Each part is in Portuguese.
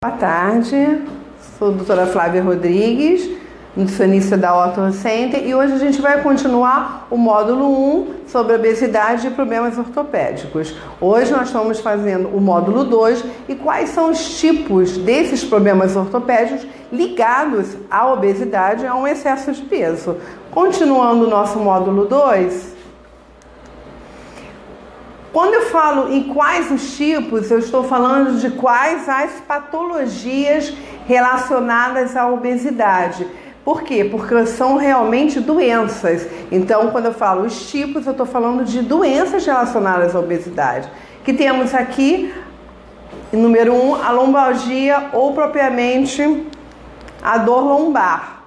Boa tarde, sou a doutora Flávia Rodrigues, nutricionista da Ortho Center, e hoje a gente vai continuar o módulo 1 sobre obesidade e problemas ortopédicos. Hoje nós estamos fazendo o módulo 2 e quais são os tipos desses problemas ortopédicos ligados à obesidade e a um excesso de peso. Continuando o nosso módulo 2, quando eu falo em quais os tipos, eu estou falando de quais as patologias relacionadas à obesidade. Por quê? Porque são realmente doenças. Então, quando eu falo os tipos, eu estou falando de doenças relacionadas à obesidade. Que temos aqui, número 1, a lombalgia ou propriamente a dor lombar.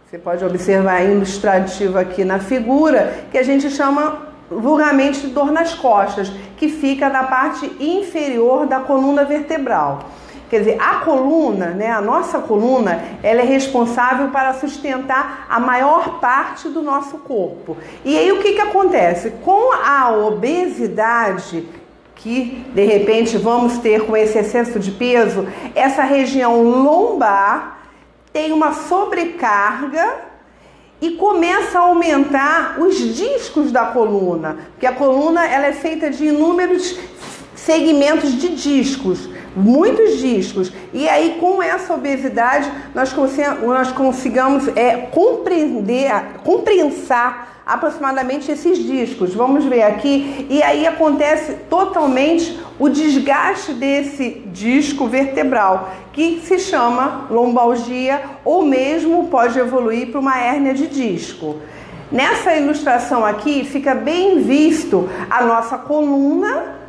Você pode observar ilustrativo aqui na figura, que a gente chama vulgarmente de dor nas costas, que fica na parte inferior da coluna vertebral. Quer dizer, a coluna, né, a nossa coluna, ela é responsável para sustentar a maior parte do nosso corpo. E aí o que acontece? Com a obesidade, que de repente vamos ter com esse excesso de peso, essa região lombar tem uma sobrecarga e começa a aumentar os discos da coluna, porque a coluna ela é feita de inúmeros segmentos de discos, muitos discos, e aí com essa obesidade nós consigamos compensar aproximadamente esses discos. Vamos ver aqui, e aí acontece totalmente o desgaste desse disco vertebral, que se chama lombalgia, ou mesmo pode evoluir para uma hérnia de disco. Nessa ilustração aqui fica bem visto a nossa coluna,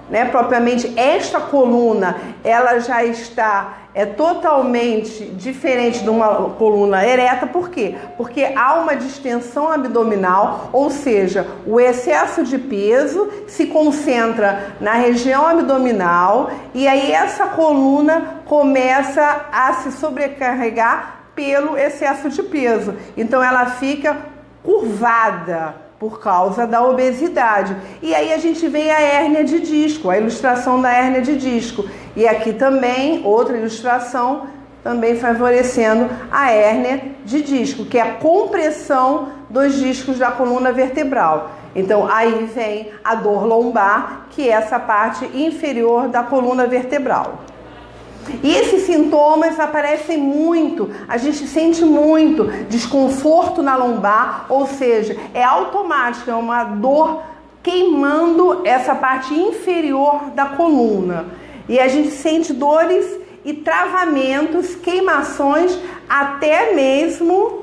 né, propriamente esta coluna, ela já está totalmente diferente de uma coluna ereta. Por quê? Porque há uma distensão abdominal, ou seja, o excesso de peso se concentra na região abdominal e aí essa coluna começa a se sobrecarregar pelo excesso de peso. Então ela fica curvada por causa da obesidade. E aí a gente vê a hérnia de disco, a ilustração da hérnia de disco. E aqui também, outra ilustração, também favorecendo a hérnia de disco, que é a compressão dos discos da coluna vertebral. Então aí vem a dor lombar, que é essa parte inferior da coluna vertebral. E esses sintomas aparecem muito, a gente sente muito desconforto na lombar, ou seja, é automático, é uma dor queimando essa parte inferior da coluna. E a gente sente dores e travamentos, queimações, até mesmo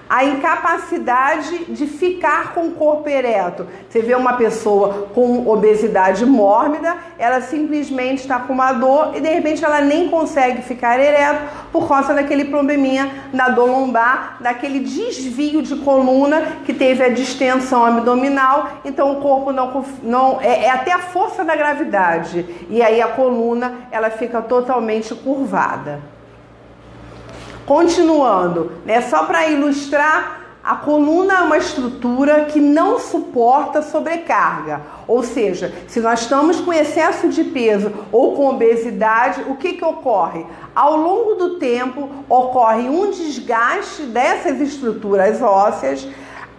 a incapacidade de ficar com o corpo ereto. Você vê uma pessoa com obesidade mórbida, ela simplesmente está com uma dor e de repente ela nem consegue ficar ereto por causa daquele probleminha da dor lombar, daquele desvio de coluna que teve a distensão abdominal. Então o corpo não é até a força da gravidade, e aí a coluna ela fica totalmente curvada. Continuando, né, só para ilustrar, a coluna é uma estrutura que não suporta sobrecarga. Ou seja, se nós estamos com excesso de peso ou com obesidade, o que ocorre? Ao longo do tempo, ocorre um desgaste dessas estruturas ósseas,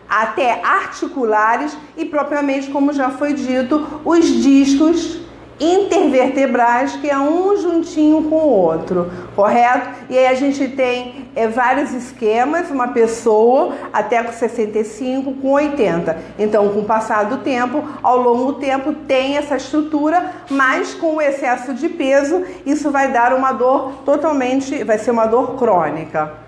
até articulares e propriamente, como já foi dito, os discos intervertebrais, que é um juntinho com o outro, correto? E aí a gente tem vários esquemas, uma pessoa até com 65, com 80. Então, com o passar do tempo, ao longo do tempo, tem essa estrutura, mas com o excesso de peso, isso vai dar uma dor vai ser uma dor crônica.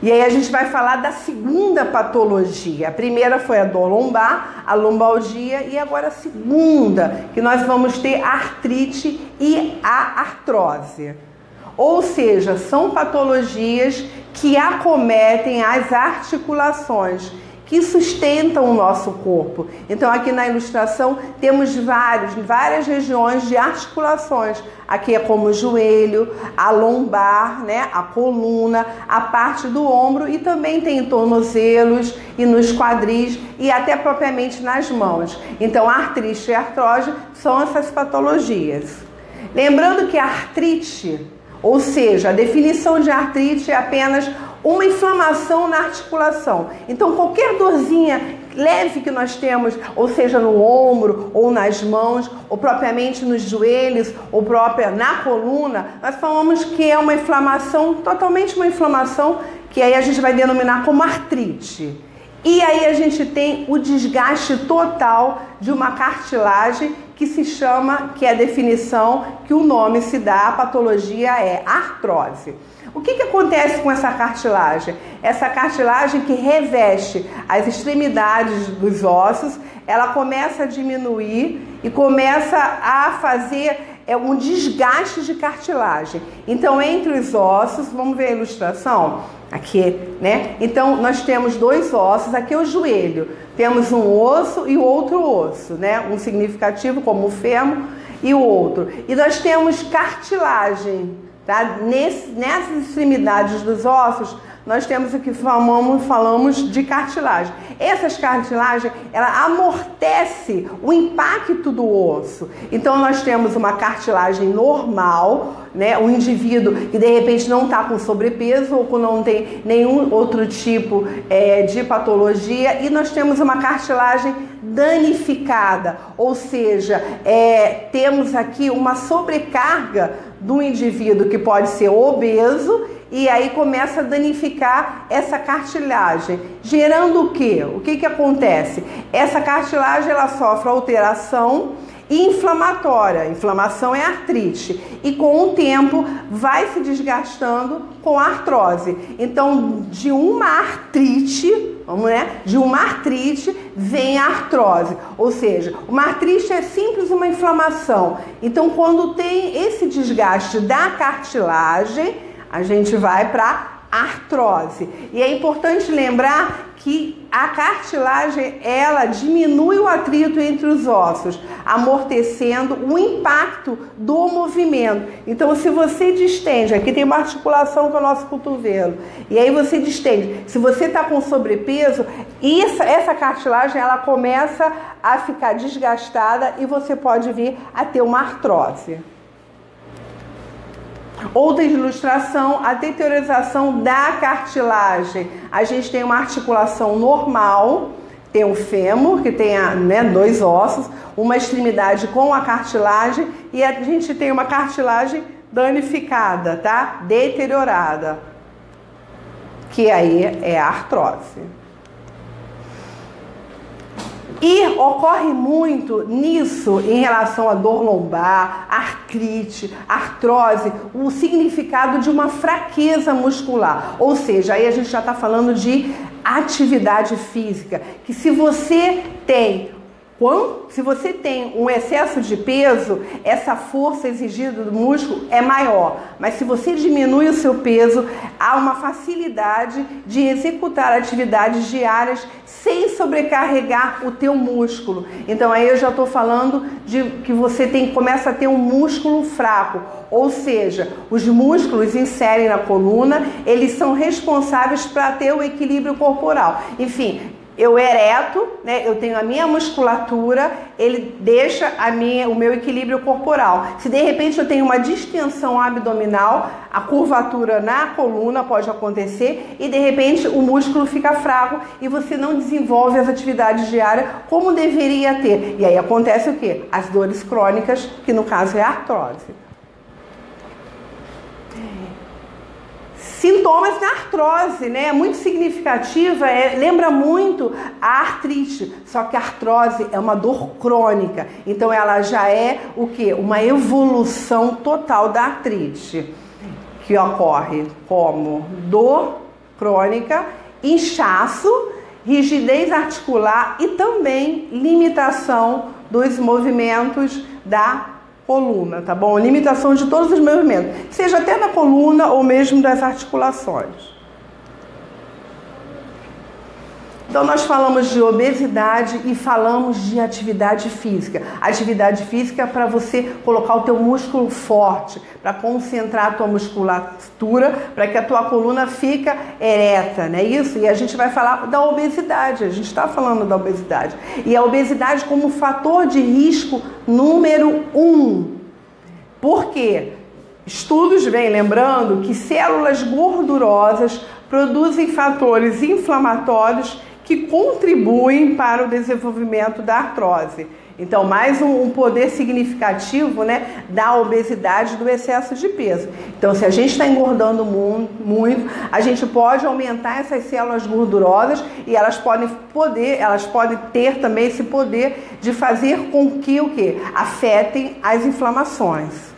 E aí a gente vai falar da segunda patologia. A primeira foi a dor lombar, a lombalgia, e agora a segunda, que nós vamos ter a artrite e a artrose. Ou seja, são patologias que acometem as articulações, que sustentam o nosso corpo. Então aqui na ilustração temos várias regiões de articulações. Aqui é como o joelho, a lombar, né, a coluna, a parte do ombro, e também tem em tornozelos e nos quadris e até propriamente nas mãos. Então a artrite e a artrose são essas patologias. Lembrando que a artrite, ou seja, a definição de artrite é apenas uma inflamação na articulação. Então, qualquer dorzinha leve que nós temos, ou seja, no ombro, ou nas mãos, ou propriamente nos joelhos, ou própria na coluna, nós falamos que é uma inflamação, totalmente uma inflamação, que aí a gente vai denominar como artrite. E aí a gente tem o desgaste total de uma cartilagem que se chama, que é a definição que o nome se dá, a patologia é artrose. O que acontece com essa cartilagem? Essa cartilagem que reveste as extremidades dos ossos, ela começa a diminuir e começa a fazer um desgaste de cartilagem. Então, entre os ossos, vamos ver a ilustração? Aqui, né? Então, nós temos dois ossos, aqui é o joelho. Temos um osso e o outro osso, né? Um significativo como o fêmur e o outro. E nós temos cartilagem, tá? Nessas extremidades dos ossos, nós temos o que falamos de cartilagem. Essas cartilagens, ela amortece o impacto do osso. Então, nós temos uma cartilagem normal, né? Um indivíduo que de repente não está com sobrepeso ou que não tem nenhum outro tipo de patologia, e nós temos uma cartilagem danificada, ou seja, temos aqui uma sobrecarga do indivíduo que pode ser obeso, e aí começa a danificar essa cartilagem, gerando o quê? O que acontece? Essa cartilagem, ela sofre alteração inflamatória. Inflamação é artrite. E com o tempo vai se desgastando com a artrose. Então, de uma artrite, de uma artrite vem a artrose. Ou seja, uma artrite é simples uma inflamação. Então, quando tem esse desgaste da cartilagem, a gente vai para artrose. E é importante lembrar que a cartilagem, ela diminui o atrito entre os ossos, amortecendo o impacto do movimento. Então, se você distende, aqui tem uma articulação com o nosso cotovelo, e aí você distende. Se você está com sobrepeso, essa cartilagem, ela começa a ficar desgastada e você pode vir a ter uma artrose. Outra ilustração, a deteriorização da cartilagem. A gente tem uma articulação normal, tem o fêmur, que tem dois ossos, uma extremidade com a cartilagem, e a gente tem uma cartilagem danificada, tá? Deteriorada, que aí é a artrose. E ocorre muito nisso, em relação à dor lombar, artrite, artrose, o significado de uma fraqueza muscular. Ou seja, aí a gente já está falando de atividade física, que se você tem um excesso de peso, essa força exigida do músculo é maior. Mas se você diminui o seu peso, há uma facilidade de executar atividades diárias sem sobrecarregar o teu músculo. Então aí eu já estou falando de que você começa a ter um músculo fraco. Ou seja, os músculos inserem na coluna, eles são responsáveis para ter o equilíbrio corporal. Enfim, eu ereto, né? Eu tenho a minha musculatura, ele deixa o meu equilíbrio corporal. Se de repente eu tenho uma distensão abdominal, a curvatura na coluna pode acontecer e de repente o músculo fica fraco e você não desenvolve as atividades diárias como deveria ter. E aí acontece o quê? As dores crônicas, que no caso é a artrose. Sintomas da artrose, né? Muito significativa, lembra muito a artrite, só que a artrose é uma dor crônica, então ela já é o quê? Uma evolução total da artrite, que ocorre como dor crônica, inchaço, rigidez articular e também limitação dos movimentos da coluna, tá bom? Limitação de todos os movimentos, seja até da coluna ou mesmo das articulações. Então nós falamos de obesidade e falamos de atividade física. Atividade física é para você colocar o teu músculo forte, para concentrar a tua musculatura, para que a tua coluna fica ereta, não é isso? E a gente vai falar da obesidade, a gente está falando da obesidade. E a obesidade como fator de risco número 1. Porque estudos vêm lembrando que células gordurosas produzem fatores inflamatórios que contribuem para o desenvolvimento da artrose. Então, mais um poder significativo, né, da obesidade, do excesso de peso. Então, se a gente está engordando muito, a gente pode aumentar essas células gordurosas e elas podem ter também esse poder de fazer com que o quê? Afetem as inflamações.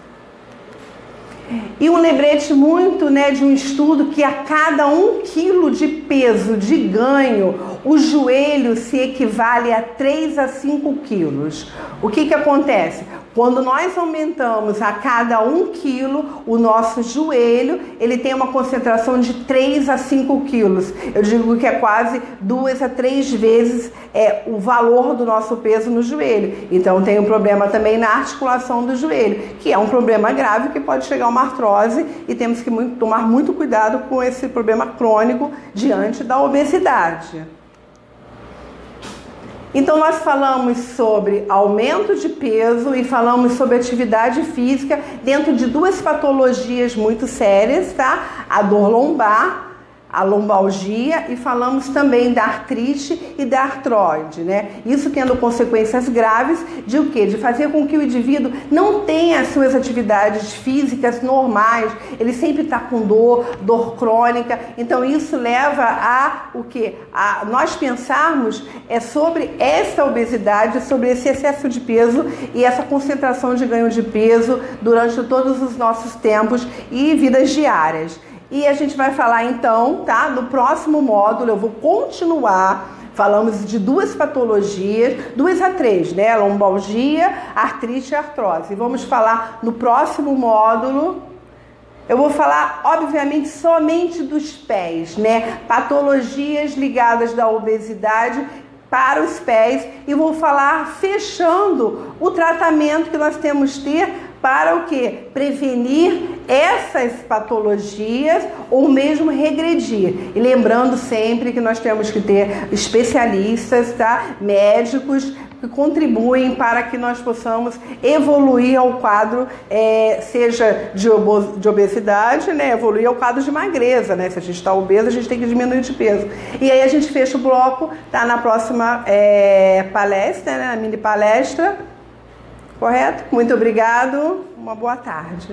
E um lembrete muito, né, de um estudo que a cada 1 quilo de peso de ganho, o joelho se equivale a 3 a 5 quilos. O que acontece? Quando nós aumentamos a cada 1 quilo, o nosso joelho, ele tem uma concentração de 3 a 5 quilos. Eu digo que é quase 2 a 3 vezes o valor do nosso peso no joelho. Então tem um problema também na articulação do joelho, que é um problema grave que pode chegar a uma artrose e temos que tomar muito cuidado com esse problema crônico diante da obesidade. Então nós falamos sobre aumento de peso e falamos sobre atividade física dentro de 2 patologias muito sérias, tá? A dor lombar, a lombalgia, e falamos também da artrite e da artroide, né? Isso tendo consequências graves de o quê? De fazer com que o indivíduo não tenha as suas atividades físicas normais, ele sempre está com dor crônica. Então isso leva a o quê? A nós pensarmos sobre essa obesidade, sobre esse excesso de peso e essa concentração de ganho de peso durante todos os nossos tempos e vidas diárias. E a gente vai falar então, tá? No próximo módulo eu vou continuar. Falamos de 2 patologias, 2 a 3, né? Lombalgia, artrite e artrose. E vamos falar no próximo módulo. Eu vou falar, obviamente, somente dos pés, né? Patologias ligadas da obesidade para os pés. E vou falar fechando o tratamento que nós temos que ter para o quê? Prevenir essas patologias ou mesmo regredir. E lembrando sempre que nós temos que ter especialistas, tá? Médicos que contribuem para que nós possamos evoluir ao quadro, seja de obesidade, né? Evoluir ao quadro de magreza, né? Se a gente está obeso, a gente tem que diminuir de peso. E aí a gente fecha o bloco, tá? Na próxima palestra, né? Na mini palestra. Correto? Muito obrigado. Uma boa tarde.